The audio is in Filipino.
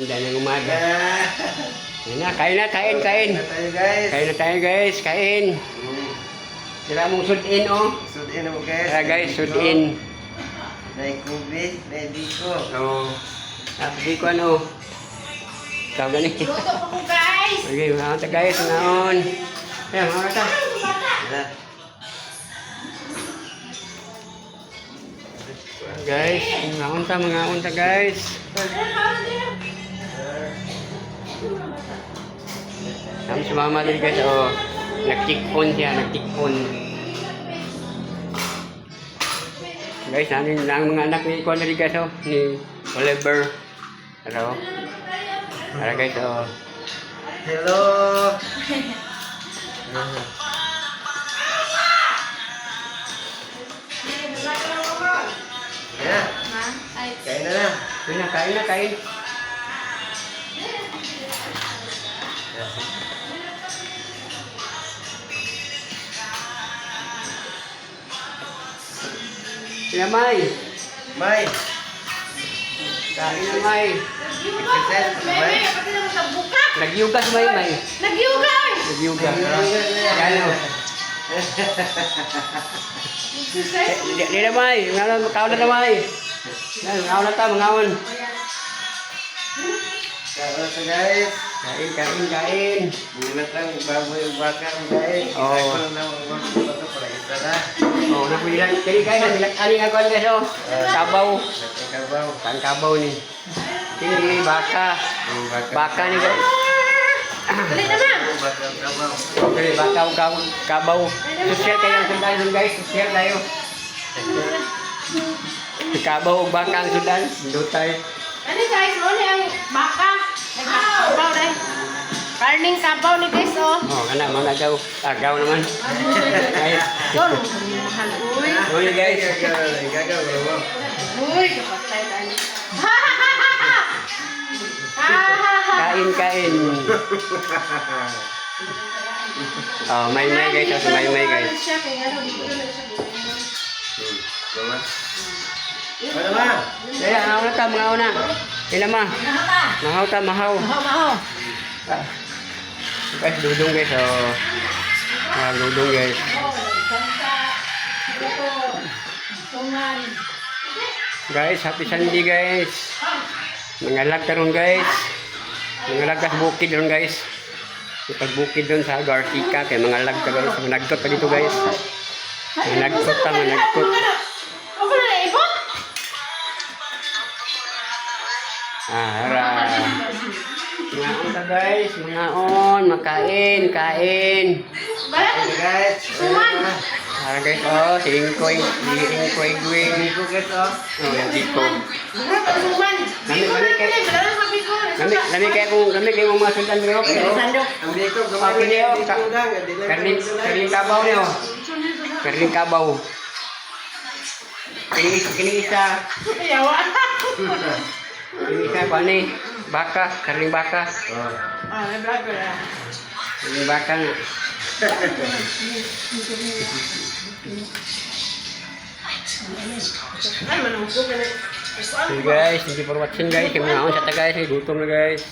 Hindi na umaga. Yan na, kain. Kain tayo guys. Kain na tayo guys, kain. Sila mong sudin oh. Sudin mo guys. Tara guys, sudin. Naik kubi, naik diko. Oo. Sabi ko ano. Ikaw gani. Luto pa ko guys. Okay, mga ta guys, naon. Ayan, mga ta. Guys, mga unta guys. Kami si mama din guys, oh. Nagtikpon siya, nagtikpon. Guys, namin lang mga anak ni Kuan rin guys, oh. Ni Oliver. Hello. Tara guys, oh. Hello. Ya, kain na lang. Kain. Sila May. May. Kain na May. Exercise, May. Nagyuga si May. Nagyuga. Ano? Di na May. Makaon na May. Makaon na ta, makaon. Kain sa guys. Kain. Bulat lang baboy yung bakar guys. Oo. Kita ko lang ang bato para isa na. Oh, napulilan. Jadi guys, aling ako guys, oh. Kabaw. Kabaw. Kan kabaw ni. Ini baka. Baka ni guys. Dali na ma. Bakar kabaw. Okay, baka kabaw. Sosial kayo ang sundan guys. Sosial tayo. Kabaw o baka ang sundan. Dutay. Ano guys, ano ang baka? Nagkabaw dahil. Karning kabaw ni guys, oh. Oh, kana mana gaw. Agaw naman. Guys. Yun, mahal. Uy. Uy guys. Gagaw. Uy, kapatay tayo. Kain. Oh, may guys. May guys. Mama. Mana ma? Kaya ang na ta mga una. Ila ma. Mahaw ta, mahaw. Guys, dudong guys. Oh. Dudong guys. Guys, happy Sunday guys. Mangalag ka ron guys. Mangalag ka sa bukid ron guys. Ipagbukid ron sa Gartica. Kaya mangalag ka guys. Managkot pa dito guys. Managkot. Ako na naibot? Hara. Ngaon ta guys. Ngaon. Makain. Balat? Guys. Suman. Hara guys. Oh, singkoy. Gwing. Diko guys oh. Oh, yan dito. Balat ang suman. Lami kayo kung mga sundan nyo. Ang diko Okay niyo. Karning kabaw niyo. Karning kabaw. Kini isa. Yawa. Kini isa pa ni. Baka. Karning baka. May vlog ko na. Karning baka nga. Ay, manungko ka na. So guys, thank you for watching guys. Kami naon sa ta guys. Gutom na guys.